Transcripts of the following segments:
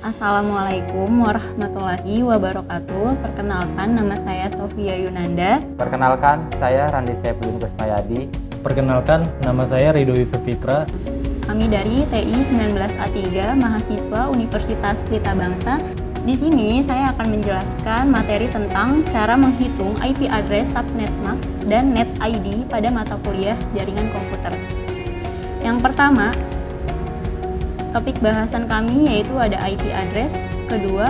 Assalamualaikum warahmatullahi wabarakatuh. Perkenalkan, nama saya Sofia Yunanda. Perkenalkan, saya Randi Saipudin Kusmayadi. Perkenalkan, nama saya Ridho Yusuf Fitra. Kami dari TI 19A3, mahasiswa Universitas Pelita Bangsa. Di sini saya akan menjelaskan materi tentang cara menghitung IP address subnet max dan net ID pada mata kuliah jaringan komputer. Yang pertama, topik bahasan kami yaitu ada IP address, kedua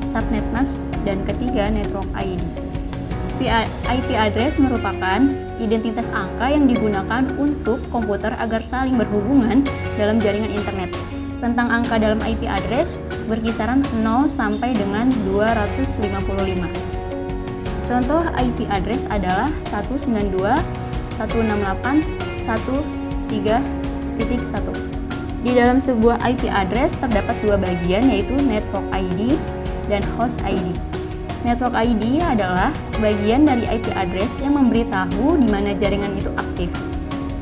subnet max, dan ketiga network ID. IP address merupakan identitas angka yang digunakan untuk komputer agar saling berhubungan dalam jaringan internet. Rentang angka dalam IP address berkisaran 0 sampai dengan 255. Contoh IP address adalah 192.168.1.3.1. Di dalam sebuah IP address terdapat dua bagian, yaitu network ID dan host ID. Network ID adalah bagian dari IP address yang memberitahu di mana jaringan itu aktif.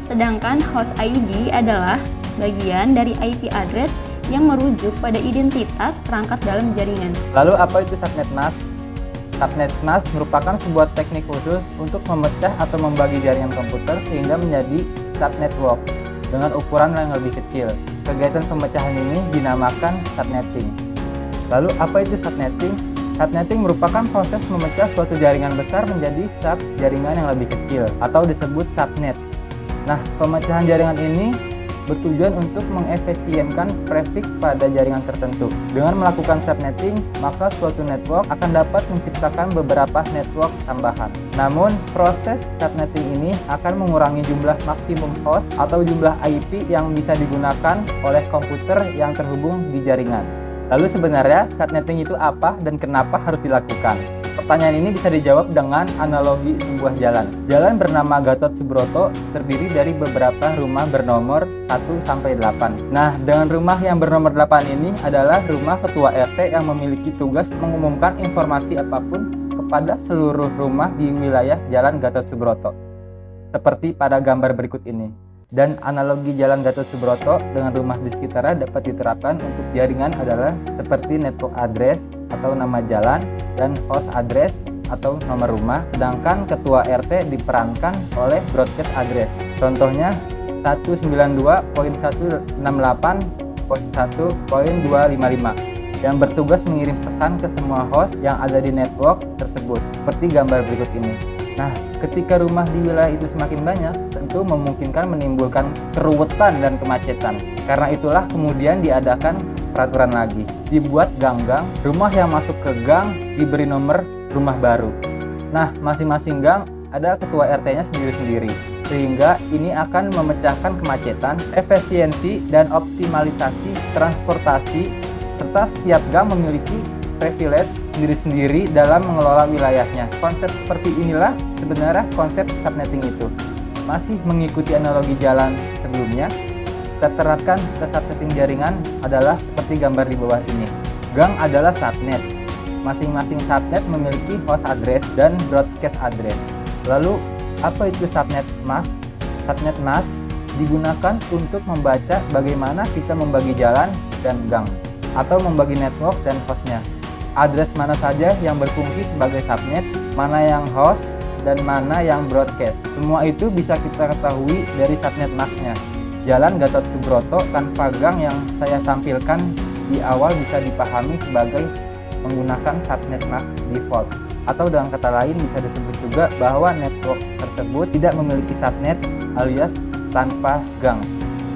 Sedangkan host ID adalah bagian dari IP address yang merujuk pada identitas perangkat dalam jaringan. Lalu apa itu subnet mask? Subnet mask merupakan sebuah teknik khusus untuk memecah atau membagi jaringan komputer sehingga menjadi subnetwork dengan ukuran yang lebih kecil. Kegiatan pemecahan ini dinamakan subnetting. Lalu apa itu subnetting? Subnetting merupakan proses memecah suatu jaringan besar menjadi sub-jaringan yang lebih kecil atau disebut subnet. Nah, pemecahan jaringan ini bertujuan untuk mengefisienkan traffic pada jaringan tertentu. Dengan melakukan subnetting, maka suatu network akan dapat menciptakan beberapa network tambahan. Namun, proses subnetting ini akan mengurangi jumlah maksimum host atau jumlah IP yang bisa digunakan oleh komputer yang terhubung di jaringan. Lalu sebenarnya subnetting itu apa dan kenapa harus dilakukan? Pertanyaan ini bisa dijawab dengan analogi sebuah jalan. Jalan bernama Gatot Subroto terdiri dari beberapa rumah bernomor 1-8. Nah, dengan rumah yang bernomor 8 ini adalah rumah ketua RT yang memiliki tugas mengumumkan informasi apapun kepada seluruh rumah di wilayah Jalan Gatot Subroto. Seperti pada gambar berikut ini. Dan analogi Jalan Gatot Subroto dengan rumah di sekitarnya dapat diterapkan untuk jaringan adalah seperti network address atau nama jalan dan host address atau nomor rumah, sedangkan ketua RT diperankan oleh broadcast address. Contohnya 192.168.1.255 yang bertugas mengirim pesan ke semua host yang ada di network tersebut, seperti gambar berikut ini. Nah, ketika rumah di wilayah itu semakin banyak, tentu memungkinkan menimbulkan keruwetan dan kemacetan. Karena itulah kemudian diadakan peraturan lagi. Dibuat gang-gang, rumah yang masuk ke gang diberi nomor rumah baru. Nah, masing-masing gang ada ketua RT-nya sendiri-sendiri. Sehingga ini akan memecahkan kemacetan, efisiensi, dan optimalisasi transportasi, serta setiap gang memiliki privilege sendiri-sendiri dalam mengelola wilayahnya. Konsep seperti inilah sebenarnya konsep subnetting itu. Masih mengikuti analogi jalan sebelumnya, kita terapkan ke subnetting jaringan adalah seperti gambar di bawah ini. Gang adalah subnet. Masing-masing subnet memiliki host address dan broadcast address. Lalu, apa itu subnet mask? Subnet mask digunakan untuk membaca bagaimana kita membagi jalan dan gang, atau membagi network dan hostnya. Address mana saja yang berfungsi sebagai subnet, mana yang host, dan mana yang broadcast. Semua itu bisa kita ketahui dari subnet mask-nya. Jalan Gatot Subroto tanpa gang yang saya tampilkan di awal bisa dipahami sebagai menggunakan subnet mask default. Atau dengan kata lain bisa disebut juga bahwa network tersebut tidak memiliki subnet alias tanpa gang.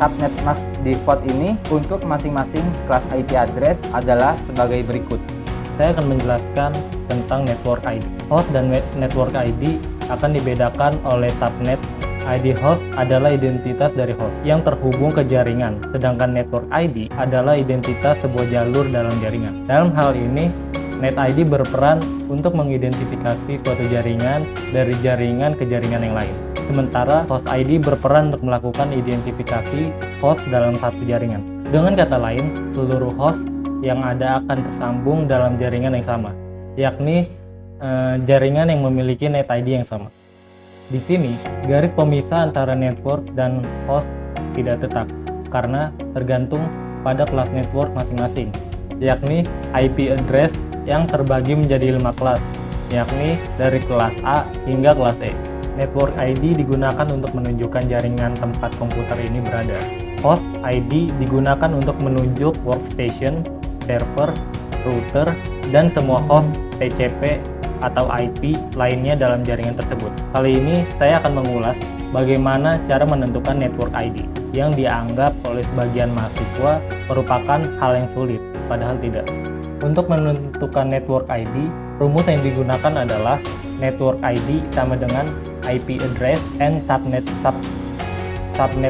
Subnet mask default ini untuk masing-masing kelas IP address adalah sebagai berikut. Saya akan menjelaskan tentang network ID. Host dan network ID akan dibedakan oleh subnet. ID host adalah identitas dari host yang terhubung ke jaringan, sedangkan network ID adalah identitas sebuah jalur dalam jaringan. Dalam hal ini, net ID berperan untuk mengidentifikasi suatu jaringan dari jaringan ke jaringan yang lain. Sementara host ID berperan untuk melakukan identifikasi host dalam satu jaringan. Dengan kata lain, seluruh host yang ada akan tersambung dalam jaringan yang sama, yakni jaringan yang memiliki net ID yang sama. Di sini, garis pemisah antara network dan host tidak tetap, karena tergantung pada kelas network masing-masing. yakni IP address yang terbagi menjadi 5 kelas, yakni dari kelas A hingga kelas E. Network ID digunakan untuk menunjukkan jaringan tempat komputer ini berada. Host ID digunakan untuk menunjuk workstation, server, router, dan semua host TCP atau IP lainnya dalam jaringan tersebut. Kali ini saya akan mengulas bagaimana cara menentukan network ID yang dianggap oleh sebagian mahasiswa merupakan hal yang sulit, padahal tidak. Untuk menentukan network ID, rumus yang digunakan adalah network ID sama dengan IP address and subnet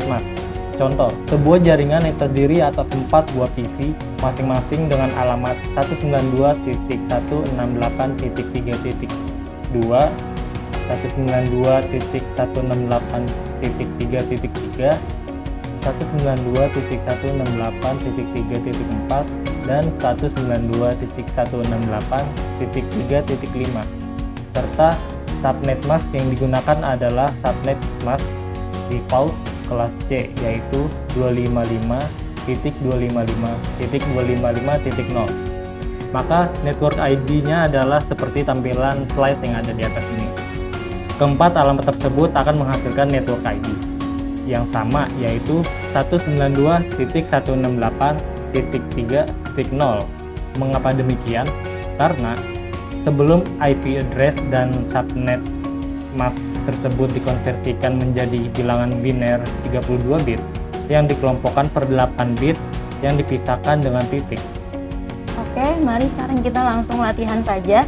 mask. Contoh, sebuah jaringan yang terdiri atas 4 buah PC masing-masing dengan alamat 192.168.3.2, 192.168.3.3, 192.168.3.4, dan 192.168.3.5, serta subnet mask yang digunakan adalah subnet mask default kelas C, yaitu 255.255.255.0. Maka network ID-nya adalah seperti tampilan slide yang ada di atas ini. Keempat alamat tersebut akan menghasilkan network ID yang sama, yaitu 192.168.3.0. Mengapa demikian? Karena sebelum IP address dan subnet mask tersebut dikonversikan menjadi bilangan biner 32 bit yang dikelompokkan per 8 bit yang dipisahkan dengan titik. Oke, mari sekarang kita langsung latihan saja.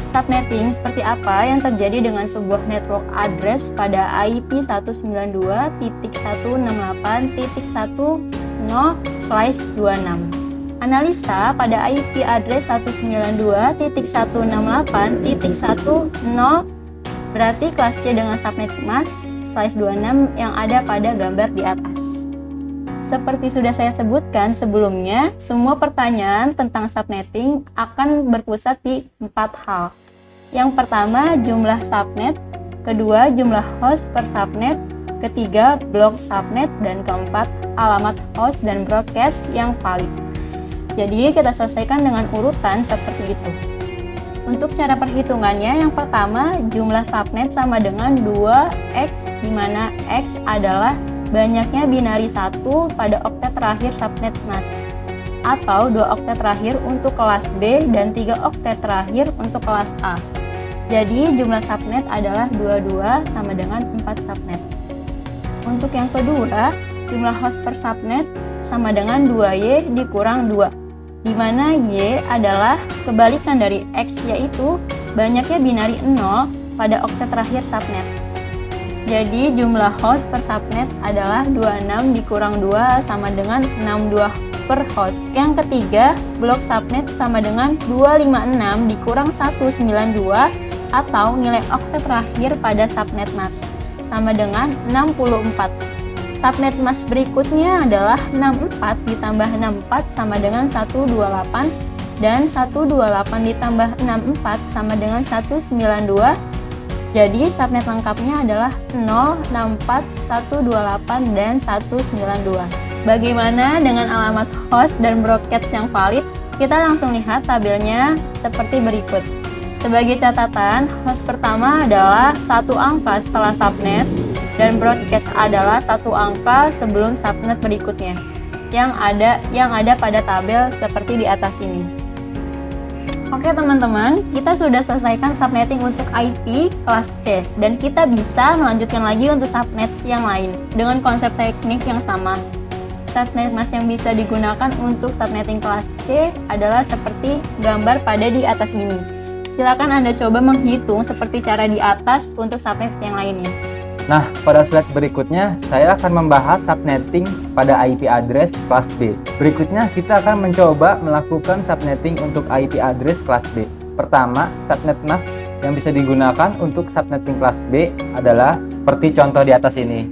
Subnetting seperti apa yang terjadi dengan sebuah network address pada IP 192.168.10/26. Analisa pada IP address 192.168.10 berarti kelas C dengan subnet mask /26 yang ada pada gambar di atas. Seperti sudah saya sebutkan sebelumnya, semua pertanyaan tentang subnetting akan berpusat di 4 hal. Yang pertama, jumlah subnet, kedua, jumlah host per subnet, ketiga, blok subnet, dan keempat, alamat host dan broadcast yang valid. Jadi kita selesaikan dengan urutan seperti itu. Untuk cara perhitungannya, yang pertama jumlah subnet sama dengan 2x, di mana x adalah banyaknya binari 1 pada oktet terakhir subnet mask, atau 2 oktet terakhir untuk kelas B dan 3 oktet terakhir untuk kelas A. Jadi jumlah subnet adalah 22 sama dengan 4 subnet. Untuk yang kedua, jumlah host per subnet sama dengan 2y dikurang 2. Di mana Y adalah kebalikan dari X, yaitu banyaknya binari 0 pada oktet terakhir subnet. Jadi jumlah host per subnet adalah 26 dikurang 2 sama dengan 62 per host. Yang ketiga, blok subnet sama dengan 256 dikurang 192 atau nilai oktet terakhir pada subnet mask sama dengan 64. Subnet mask berikutnya adalah 64 ditambah 64 sama dengan 128, dan 128 ditambah 64 sama dengan 192. Jadi subnet lengkapnya adalah 0, 64, 128, dan 192. Bagaimana dengan alamat host dan broadcast yang valid? Kita langsung lihat tabelnya seperti berikut. Sebagai catatan, host pertama adalah 1 angka setelah subnet, dan broadcast adalah 1 angka sebelum subnet berikutnya yang ada pada tabel seperti di atas ini. Oke teman-teman, kita sudah selesaikan subnetting untuk IP kelas C, dan kita bisa melanjutkan lagi untuk subnet yang lain dengan konsep teknik yang sama. Subnet mask yang bisa digunakan untuk subnetting kelas C adalah seperti gambar pada di atas ini. Silakan Anda coba menghitung seperti cara di atas untuk subnet yang lainnya. Nah, pada slide berikutnya, saya akan membahas subnetting pada IP address kelas B. Berikutnya, kita akan mencoba melakukan subnetting untuk IP address kelas B. Pertama, subnet mask yang bisa digunakan untuk subnetting kelas B adalah seperti contoh di atas ini.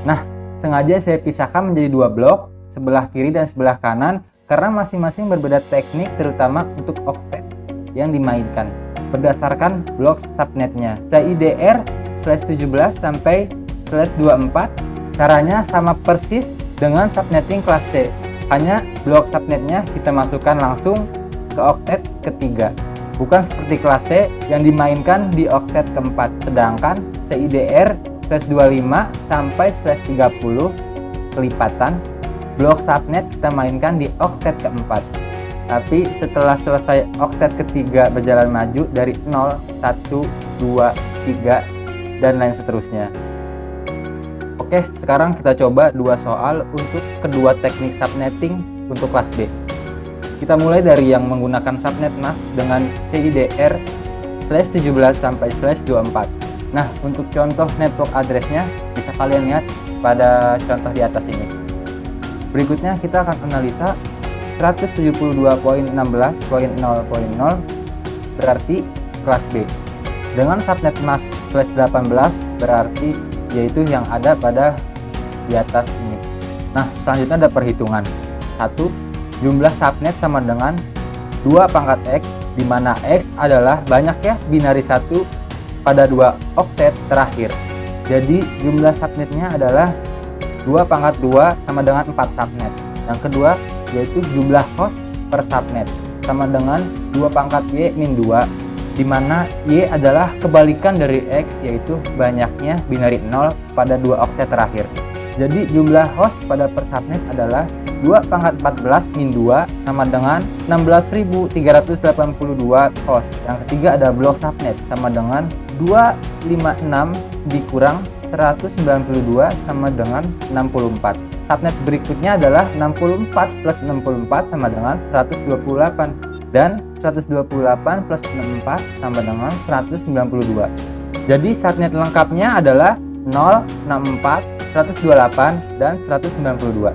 Nah, sengaja saya pisahkan menjadi 2 blok, sebelah kiri dan sebelah kanan, karena masing-masing berbeda teknik, terutama untuk oktet yang dimainkan berdasarkan blok subnetnya. CIDR/17 sampai /24 caranya sama persis dengan subnetting kelas C. Hanya blok subnetnya kita masukkan langsung ke oktet ketiga. Bukan seperti kelas C yang dimainkan di oktet keempat. Sedangkan CIDR /25 sampai /30 kelipatan, blok subnet kita mainkan di oktet keempat. Tapi setelah selesai oktet ketiga berjalan maju dari 0, 1, 2, 3, dan lain seterusnya. Oke, sekarang kita coba dua soal untuk kedua teknik subnetting untuk kelas B. Kita mulai dari yang menggunakan subnet mask dengan CIDR /17 sampai /24. Nah, untuk contoh network address-nya bisa kalian lihat pada contoh di atas ini. Berikutnya kita akan analisa 172.16.0.0 berarti kelas B. Dengan subnet mask /18 berarti yaitu yang ada pada di atas ini. Nah, selanjutnya ada perhitungan. 1. Jumlah subnet sama dengan 2 pangkat X, di mana X adalah banyak ya binari 1 pada 2 oktet terakhir. Jadi jumlah subnetnya adalah 2 pangkat 2 sama dengan 4 subnet. Yang kedua yaitu jumlah host per subnet sama dengan 2 pangkat Y min 2, di mana Y adalah kebalikan dari X yaitu banyaknya binari 0 pada 2 oktet terakhir. Jadi jumlah host pada per subnet adalah 2 pangkat 14 min 2 sama dengan 16.382 host. Yang ketiga ada blok subnet sama dengan 256 dikurang 192 sama dengan 64. Subnet berikutnya adalah 64 plus 64 sama dengan 128 dan 128 plus 64 sama dengan 192. Jadi subnet lengkapnya adalah 0, 64, 128 dan 192.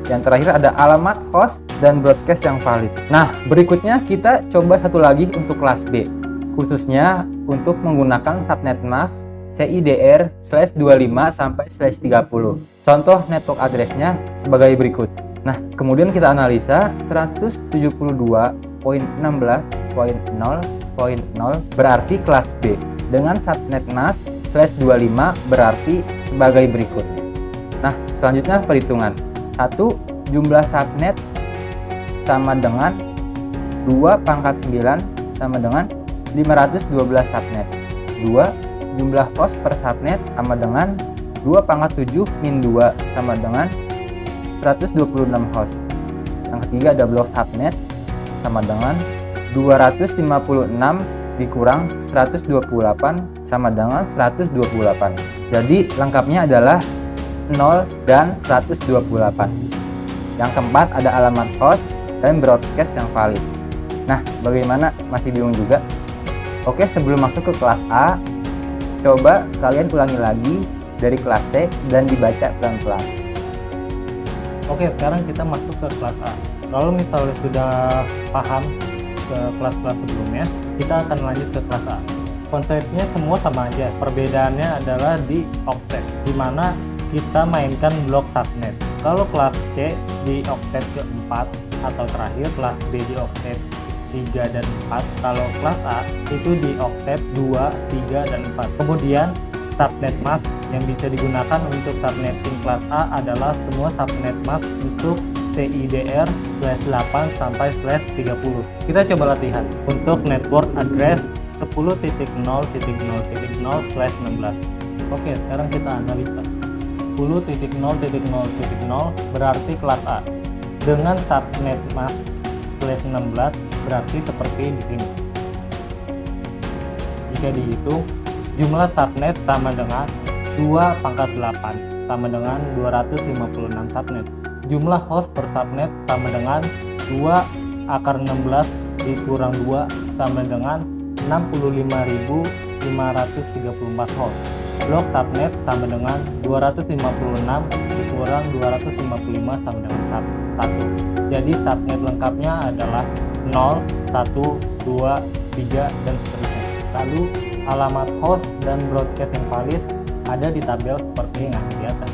Yang terakhir ada alamat host dan broadcast yang valid. Nah, berikutnya kita coba satu lagi untuk kelas B, khususnya untuk menggunakan subnet mask CIDR /25 sampai /30. Contoh network address-nya sebagai berikut. Nah, kemudian kita analisa 172.16.0.0 berarti kelas B. Dengan subnet mask /25 berarti sebagai berikut. Nah, selanjutnya perhitungan. 1. Jumlah subnet sama dengan 2 pangkat 9 sama dengan 512 subnet. 2. Jumlah host per subnet sama dengan 2 pangkat 7 min 2 sama dengan 126 host. Yang ketiga ada blok subnet sama dengan 256 dikurang 128 sama dengan 128. Jadi lengkapnya adalah 0 dan 128. Yang keempat ada alamat host dan broadcast yang valid. Nah, bagaimana? Masih bingung juga? Oke, sebelum masuk ke kelas A, coba kalian ulangi lagi dari kelas C dan dibaca pelan-pelan. Oke, sekarang kita masuk ke kelas A. Kalau misalnya sudah paham ke kelas-kelas sebelumnya, kita akan lanjut ke kelas A. Konsepnya semua sama aja, perbedaannya adalah di oktet, di mana kita mainkan blok subnet. Kalau kelas C di oktet keempat atau terakhir, kelas B di oktet 3 dan 4. Kalau kelas A itu di oktet 2, 3, dan 4. Kemudian subnet mask yang bisa digunakan untuk subnetting kelas A adalah semua subnet mask untuk CIDR /8 sampai /30. Kita coba latihan untuk network address 10.0.0.0/16. Oke, sekarang kita analisa. 10.0.0.0 berarti kelas A. Dengan subnet mask /16 berarti seperti di sini. Jika dihitung, jumlah subnet sama dengan 2 pangkat 8 sama dengan 256 subnet. Jumlah host per subnet sama dengan 2 akar 16 dikurang 2 sama dengan 65.534 host. Blok subnet sama dengan 256 dikurang 255 sama dengan 1. Jadi subnet lengkapnya adalah 0, 1, 2, 3, dan seterusnya. Lalu alamat host dan broadcast yang valid ada di tabel seperti yang ada di atas.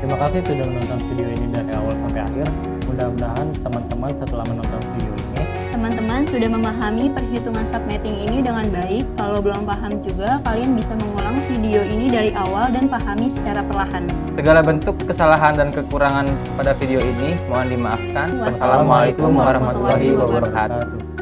Terima kasih sudah menonton video ini dari awal sampai akhir. Mudah-mudahan teman-teman setelah menonton video ini teman-teman sudah memahami perhitungan subnetting ini dengan baik. Kalau belum paham juga, kalian bisa mengulang video ini dari awal dan pahami secara perlahan. Segala bentuk kesalahan dan kekurangan pada video ini mohon dimaafkan. Wassalamualaikum Wassalamualaikum warahmatullahi wabarakatuh.